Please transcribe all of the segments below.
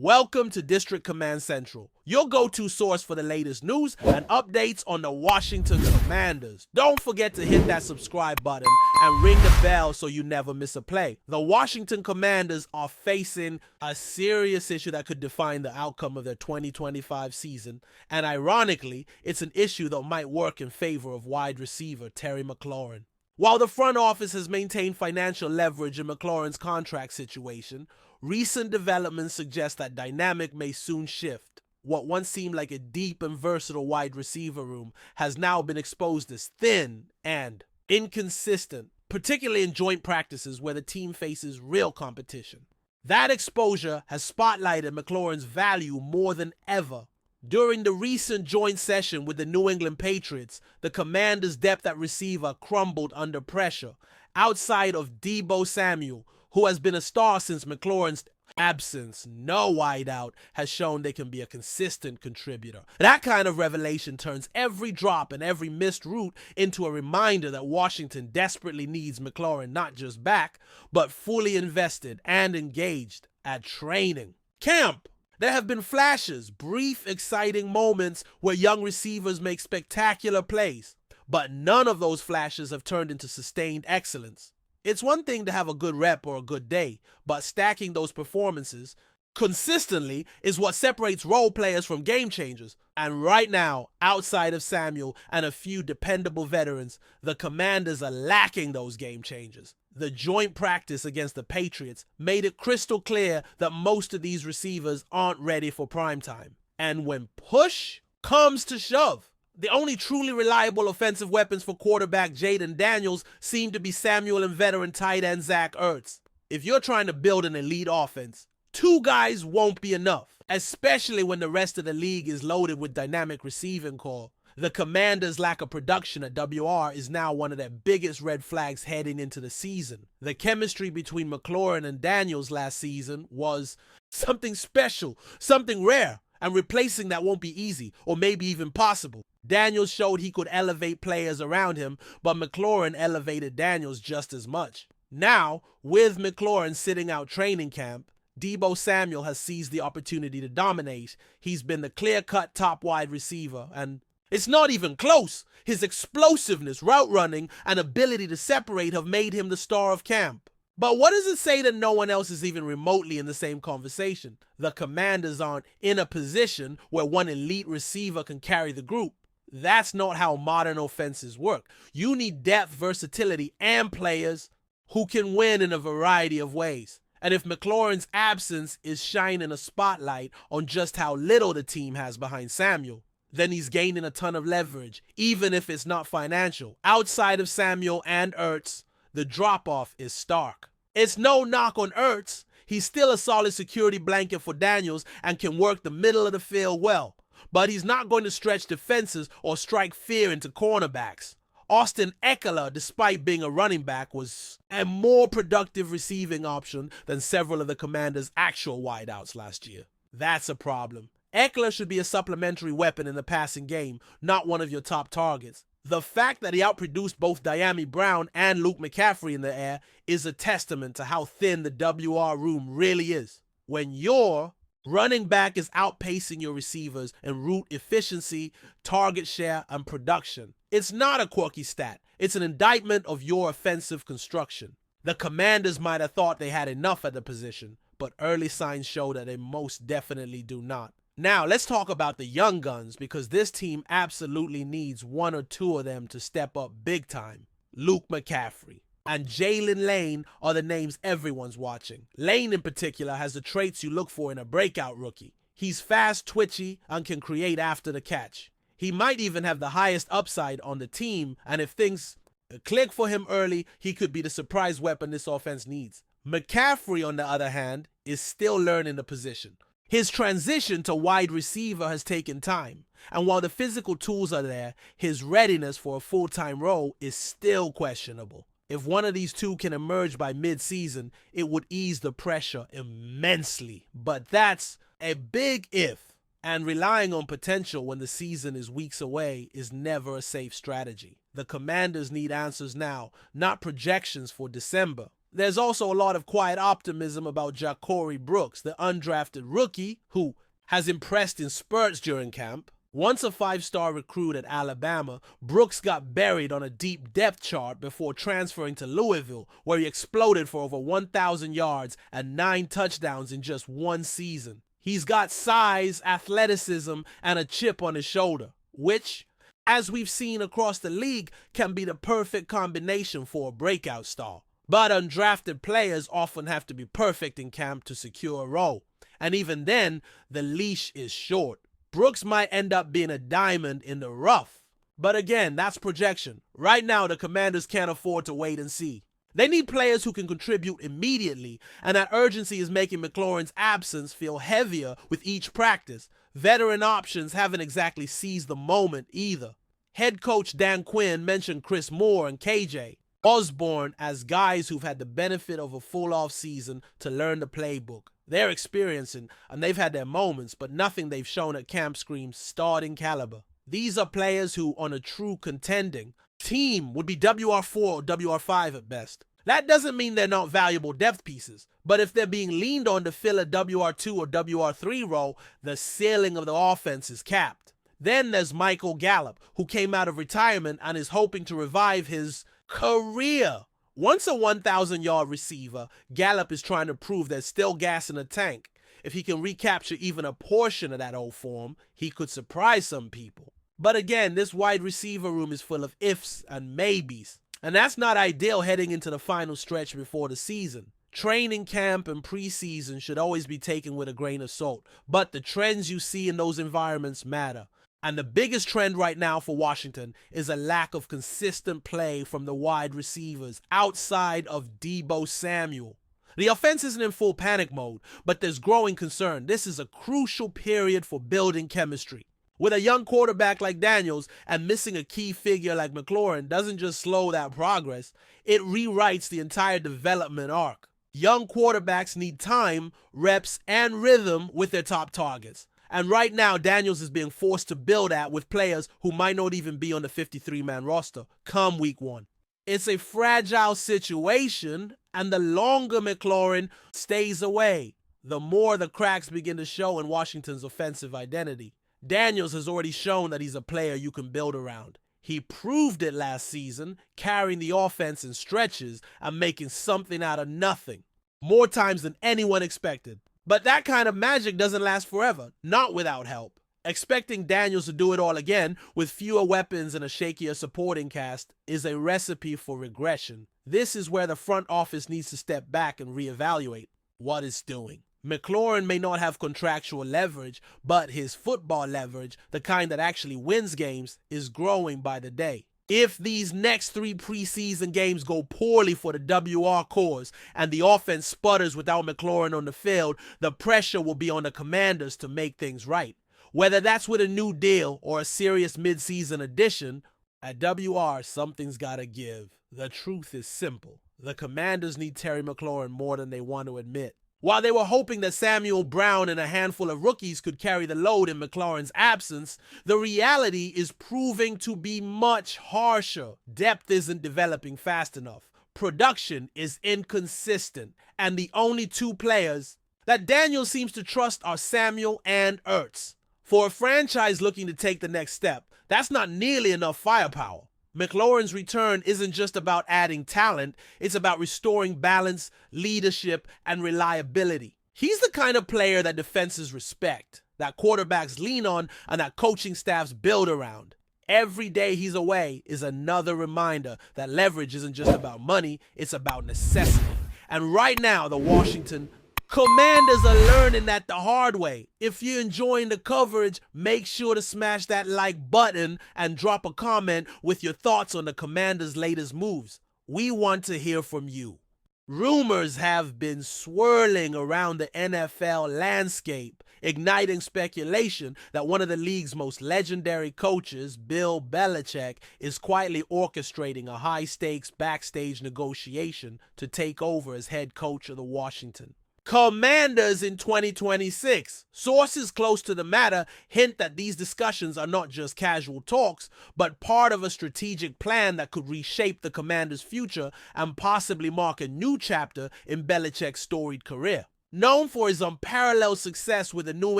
Welcome to District Command Central, your go-to source for the latest news and updates on the Washington Commanders. Don't forget to hit that subscribe button and ring the bell so you never miss a play. The Washington Commanders are facing a serious issue that could define the outcome of their 2025 season, and ironically, it's an issue that might work in favor of wide receiver Terry McLaurin. While the front office has maintained financial leverage in McLaurin's contract situation, recent developments suggest that dynamic may soon shift. What once seemed like a deep and versatile wide receiver room has now been exposed as thin and inconsistent, particularly in joint practices where the team faces real competition. That exposure has spotlighted McLaurin's value more than ever. During the recent joint session with the New England Patriots, the Commanders' depth at receiver crumbled under pressure. Outside of Deebo Samuel, who has been a star since McLaurin's absence, no wideout has shown they can be a consistent contributor. That kind of revelation turns every drop and every missed route into a reminder that Washington desperately needs McLaurin not just back, but fully invested and engaged at training camp. There have been flashes, brief, exciting moments where young receivers make spectacular plays, but none of those flashes have turned into sustained excellence. It's one thing to have a good rep or a good day, but stacking those performances consistently is what separates role players from game changers. And right now, outside of Samuel and a few dependable veterans, the Commanders are lacking those game changers. The joint practice against the Patriots made it crystal clear that most of these receivers aren't ready for primetime. And when push comes to shove, the only truly reliable offensive weapons for quarterback Jaden Daniels seem to be Samuel and veteran tight end Zach Ertz. If you're trying to build an elite offense, two guys won't be enough, especially when the rest of the league is loaded with dynamic receiving core. The Commanders' lack of production at WR is now one of their biggest red flags heading into the season. The chemistry between McLaurin and Daniels last season was something special, something rare, and replacing that won't be easy, or maybe even possible. Daniels showed he could elevate players around him, but McLaurin elevated Daniels just as much. Now, with McLaurin sitting out training camp, Deebo Samuel has seized the opportunity to dominate. He's been the clear-cut top wide receiver, and it's not even close. His explosiveness, route running, and ability to separate have made him the star of camp. But what does it say that no one else is even remotely in the same conversation? The Commanders aren't in a position where one elite receiver can carry the group. That's not how modern offenses work. You need depth, versatility, and players who can win in a variety of ways. And if McLaurin's absence is shining a spotlight on just how little the team has behind Samuel, then he's gaining a ton of leverage, even if it's not financial. Outside of Samuel and Ertz, the drop-off is stark. It's no knock on Ertz. He's still a solid security blanket for Daniels and can work the middle of the field well. But he's not going to stretch defenses or strike fear into cornerbacks. Austin Eckler, despite being a running back, was a more productive receiving option than several of the Commanders' actual wideouts last year. That's a problem. Eckler should be a supplementary weapon in the passing game, not one of your top targets. The fact that he outproduced both Diami Brown and Luke McCaffrey in the air is a testament to how thin the WR room really is. When your running back is outpacing your receivers in route efficiency, target share, and production, it's not a quirky stat. It's an indictment of your offensive construction. The Commanders might have thought they had enough at the position, but early signs show that they most definitely do not. Now, let's talk about the young guns, because this team absolutely needs one or two of them to step up big time. Luke McCaffrey and Jalen Lane are the names everyone's watching. Lane in particular has the traits you look for in a breakout rookie. He's fast, twitchy, and can create after the catch. He might even have the highest upside on the team, and if things click for him early, he could be the surprise weapon this offense needs. McCaffrey, on the other hand, is still learning the position. His transition to wide receiver has taken time, and while the physical tools are there, his readiness for a full-time role is still questionable. If one of these two can emerge by mid-season, it would ease the pressure immensely. But that's a big if, and relying on potential when the season is weeks away is never a safe strategy. The Commanders need answers now, not projections for December. There's also a lot of quiet optimism about Ja'Cory Brooks, the undrafted rookie who has impressed in spurts during camp. Once a 5-star recruit at Alabama, Brooks got buried on a deep depth chart before transferring to Louisville, where he exploded for over 1,000 yards and 9 touchdowns in just one season. He's got size, athleticism, and a chip on his shoulder, which, as we've seen across the league, can be the perfect combination for a breakout star. But undrafted players often have to be perfect in camp to secure a role, and even then, the leash is short. Brooks might end up being a diamond in the rough. But again, that's projection. Right now, the Commanders can't afford to wait and see. They need players who can contribute immediately, and that urgency is making McLaurin's absence feel heavier with each practice. Veteran options haven't exactly seized the moment either. Head coach Dan Quinn mentioned Chris Moore and KJ Osborne as guys who've had the benefit of a full off season to learn the playbook. They're experiencing, and they've had their moments, but nothing they've shown at camp screams starting caliber. These are players who, on a true contending team, would be WR4 or WR5 at best. That doesn't mean they're not valuable depth pieces, but if they're being leaned on to fill a WR2 or WR3 role, the ceiling of the offense is capped. Then there's Michael Gallup, who came out of retirement and is hoping to revive his career. Once a 1,000-yard receiver, Gallup is trying to prove there's still gas in the tank. If he can recapture even a portion of that old form, he could surprise some people. But again, this wide receiver room is full of ifs and maybes, and that's not ideal heading into the final stretch before the season. Training camp and preseason should always be taken with a grain of salt, but the trends you see in those environments matter. And the biggest trend right now for Washington is a lack of consistent play from the wide receivers outside of Deebo Samuel. The offense isn't in full panic mode, but there's growing concern. This is a crucial period for building chemistry. With a young quarterback like Daniels and missing a key figure like McLaurin doesn't just slow that progress, it rewrites the entire development arc. Young quarterbacks need time, reps, and rhythm with their top targets. And right now, Daniels is being forced to build at with players who might not even be on the 53-man roster come week 1. It's a fragile situation, and the longer McLaurin stays away, the more the cracks begin to show in Washington's offensive identity. Daniels has already shown that he's a player you can build around. He proved it last season, carrying the offense in stretches and making something out of nothing, more times than anyone expected. But that kind of magic doesn't last forever, not without help. Expecting Daniels to do it all again with fewer weapons and a shakier supporting cast is a recipe for regression. This is where the front office needs to step back and reevaluate what it's doing. McLaurin may not have contractual leverage, but his football leverage, the kind that actually wins games, is growing by the day. If these next 3 preseason games go poorly for the WR cores and the offense sputters without McLaurin on the field, the pressure will be on the Commanders to make things right. Whether that's with a new deal or a serious midseason addition, at WR, something's gotta give. The truth is simple. The Commanders need Terry McLaurin more than they want to admit. While they were hoping that Samuel Brown and a handful of rookies could carry the load in McLaurin's absence, the reality is proving to be much harsher. Depth isn't developing fast enough. Production is inconsistent. And the only 2 players that Daniel seems to trust are Samuel and Ertz. For a franchise looking to take the next step, that's not nearly enough firepower. McLaurin's return isn't just about adding talent, it's about restoring balance, leadership, and reliability. He's the kind of player that defenses respect, that quarterbacks lean on, and that coaching staffs build around. Every day he's away is another reminder that leverage isn't just about money, it's about necessity. And right now, the Washington Commanders are learning that the hard way. If you're enjoying the coverage, make sure to smash that like button and drop a comment with your thoughts on the Commanders' latest moves. We want to hear from you. Rumors have been swirling around the NFL landscape, igniting speculation that one of the league's most legendary coaches, Bill Belichick, is quietly orchestrating a high-stakes backstage negotiation to take over as head coach of the Washington. Commanders in 2026. Sources close to the matter hint that these discussions are not just casual talks, but part of a strategic plan that could reshape the Commanders' future and possibly mark a new chapter in Belichick's storied career. Known for his unparalleled success with the New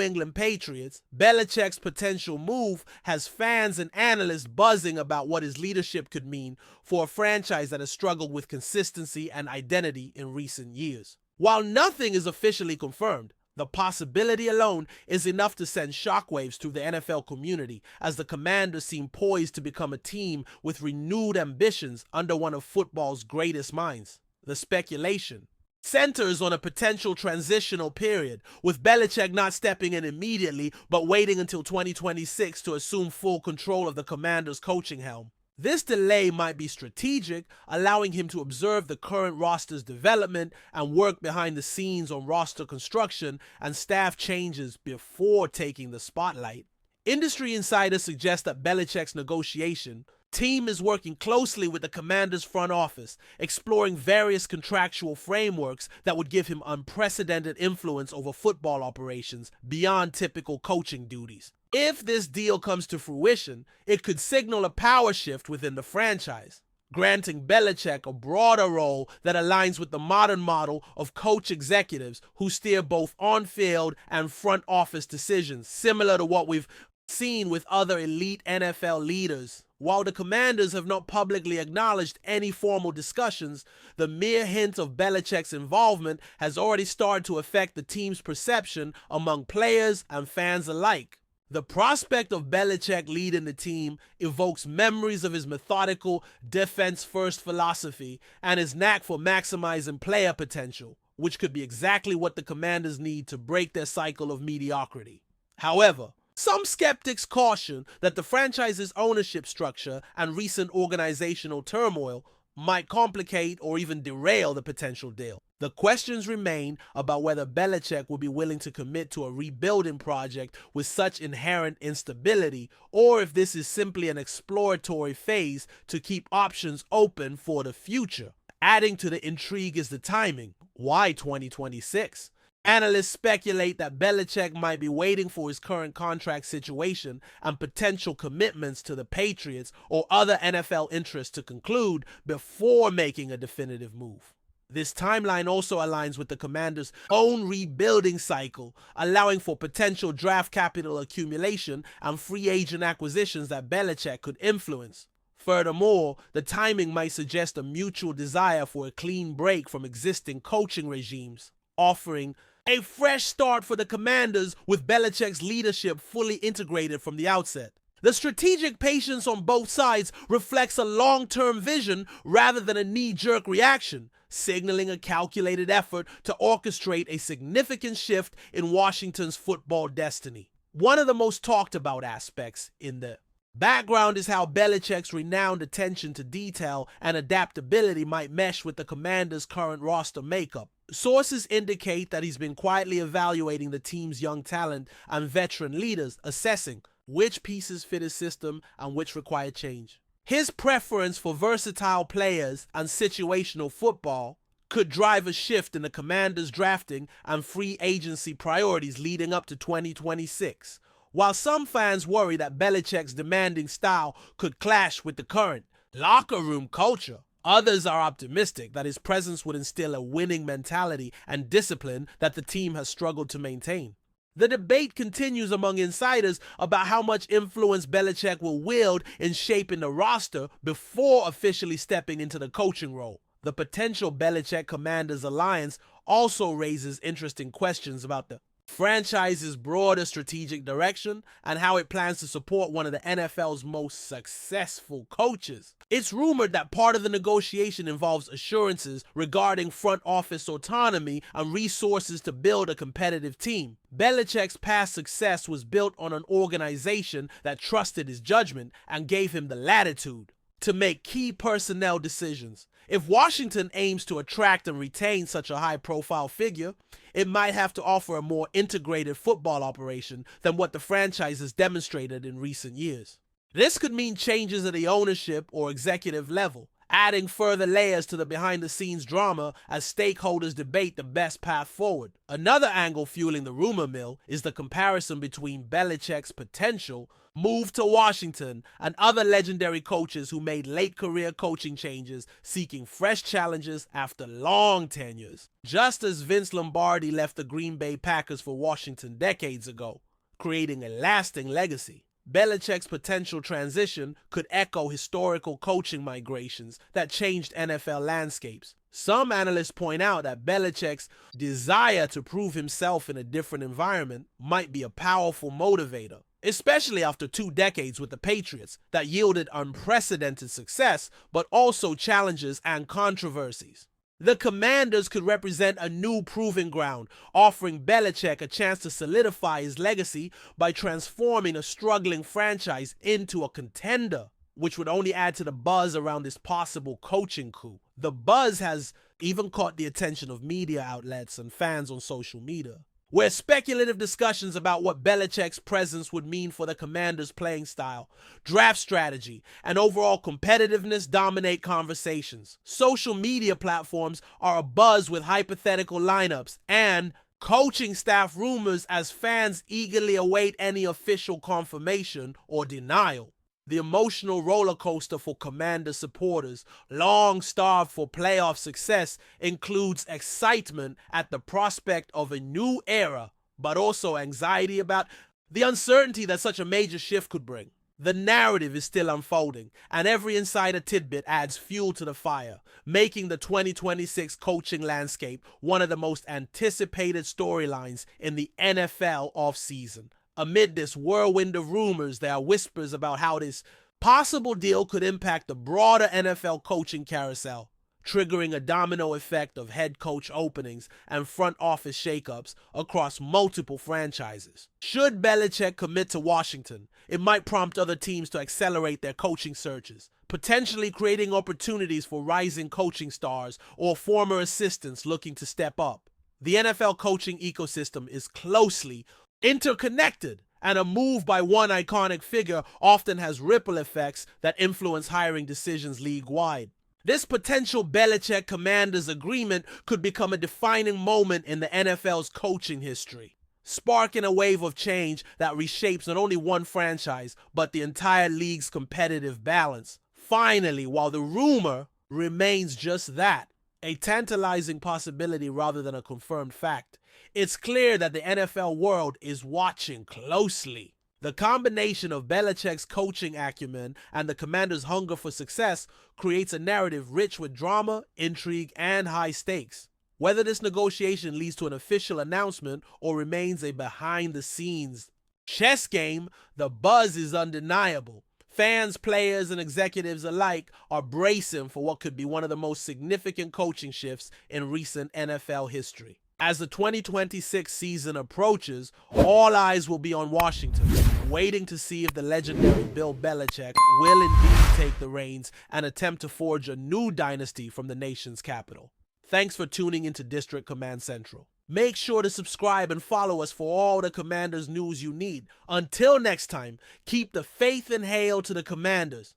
England Patriots, Belichick's potential move has fans and analysts buzzing about what his leadership could mean for a franchise that has struggled with consistency and identity in recent years. While nothing is officially confirmed, the possibility alone is enough to send shockwaves through the NFL community as the Commanders seem poised to become a team with renewed ambitions under one of football's greatest minds. The speculation centers on a potential transitional period, with Belichick not stepping in immediately but waiting until 2026 to assume full control of the Commanders' coaching helm. This delay might be strategic, allowing him to observe the current roster's development and work behind the scenes on roster construction and staff changes before taking the spotlight. Industry insiders suggest that Belichick's negotiation team is working closely with the Commanders' front office, exploring various contractual frameworks that would give him unprecedented influence over football operations beyond typical coaching duties. If this deal comes to fruition, it could signal a power shift within the franchise, granting Belichick a broader role that aligns with the modern model of coach executives who steer both on-field and front office decisions, similar to what we've seen with other elite NFL leaders. While the Commanders have not publicly acknowledged any formal discussions, the mere hint of Belichick's involvement has already started to affect the team's perception among players and fans alike. The prospect of Belichick leading the team evokes memories of his methodical, defense-first philosophy and his knack for maximizing player potential, which could be exactly what the Commanders need to break their cycle of mediocrity. However, some skeptics caution that the franchise's ownership structure and recent organizational turmoil might complicate or even derail the potential deal. The questions remain about whether Belichick will be willing to commit to a rebuilding project with such inherent instability, or if this is simply an exploratory phase to keep options open for the future. Adding to the intrigue is the timing. Why 2026? Analysts speculate that Belichick might be waiting for his current contract situation and potential commitments to the Patriots or other NFL interests to conclude before making a definitive move. This timeline also aligns with the Commanders' own rebuilding cycle, allowing for potential draft capital accumulation and free agent acquisitions that Belichick could influence. Furthermore, the timing might suggest a mutual desire for a clean break from existing coaching regimes, offering a fresh start for the Commanders with Belichick's leadership fully integrated from the outset. The strategic patience on both sides reflects a long-term vision rather than a knee-jerk reaction, signaling a calculated effort to orchestrate a significant shift in Washington's football destiny. One of the most talked about aspects in the background is how Belichick's renowned attention to detail and adaptability might mesh with the Commanders' current roster makeup. Sources indicate that he's been quietly evaluating the team's young talent and veteran leaders, assessing which pieces fit his system and which require change. His preference for versatile players and situational football could drive a shift in the Commanders' drafting and free agency priorities leading up to 2026. While some fans worry that Belichick's demanding style could clash with the current locker room culture, others are optimistic that his presence would instill a winning mentality and discipline that the team has struggled to maintain. The debate continues among insiders about how much influence Belichick will wield in shaping the roster before officially stepping into the coaching role. The potential Belichick-Commanders alliance also raises interesting questions about the franchise's broader strategic direction and how it plans to support one of the NFL's most successful coaches. It's rumored that part of the negotiation involves assurances regarding front office autonomy and resources to build a competitive team. Belichick's past success was built on an organization that trusted his judgment and gave him the latitude to make key personnel decisions. If Washington aims to attract and retain such a high-profile figure, it might have to offer a more integrated football operation than what the franchise has demonstrated in recent years. This could mean changes at the ownership or executive level, adding further layers to the behind-the-scenes drama as stakeholders debate the best path forward. Another angle fueling the rumor mill is the comparison between Belichick's potential move to Washington and other legendary coaches who made late-career coaching changes seeking fresh challenges after long tenures. Just as Vince Lombardi left the Green Bay Packers for Washington decades ago, creating a lasting legacy, Belichick's potential transition could echo historical coaching migrations that changed NFL landscapes. Some analysts point out that Belichick's desire to prove himself in a different environment might be a powerful motivator, especially after 2 decades with the Patriots that yielded unprecedented success but also challenges and controversies. The Commanders could represent a new proving ground, offering Belichick a chance to solidify his legacy by transforming a struggling franchise into a contender, which would only add to the buzz around this possible coaching coup. The buzz has even caught the attention of media outlets and fans on social media, where speculative discussions about what Belichick's presence would mean for the Commanders' playing style, draft strategy, and overall competitiveness dominate conversations. Social media platforms are abuzz with hypothetical lineups and coaching staff rumors as fans eagerly await any official confirmation or denial. The emotional roller coaster for Commander supporters, long starved for playoff success, includes excitement at the prospect of a new era, but also anxiety about the uncertainty that such a major shift could bring. The narrative is still unfolding, and every insider tidbit adds fuel to the fire, making the 2026 coaching landscape one of the most anticipated storylines in the NFL offseason. Amid this whirlwind of rumors, there are whispers about how this possible deal could impact the broader NFL coaching carousel, triggering a domino effect of head coach openings and front office shakeups across multiple franchises. Should Belichick commit to Washington, it might prompt other teams to accelerate their coaching searches, potentially creating opportunities for rising coaching stars or former assistants looking to step up. The NFL coaching ecosystem is closely interconnected, and a move by one iconic figure often has ripple effects that influence hiring decisions league-wide. This potential Belichick Commanders agreement could become a defining moment in the NFL's coaching history, sparking a wave of change that reshapes not only one franchise, but the entire league's competitive balance. Finally, while the rumor remains just that, a tantalizing possibility rather than a confirmed fact, it's clear that the NFL world is watching closely. The combination of Belichick's coaching acumen and the Commanders' hunger for success creates a narrative rich with drama, intrigue, and high stakes. Whether this negotiation leads to an official announcement or remains a behind-the-scenes chess game, the buzz is undeniable. Fans, players, and executives alike are bracing for what could be one of the most significant coaching shifts in recent NFL history. As the 2026 season approaches, all eyes will be on Washington, waiting to see if the legendary Bill Belichick will indeed take the reins and attempt to forge a new dynasty from the nation's capital. Thanks for tuning into District Command Central. Make sure to subscribe and follow us for all the Commanders news you need. Until next time, keep the faith and hail to the Commanders.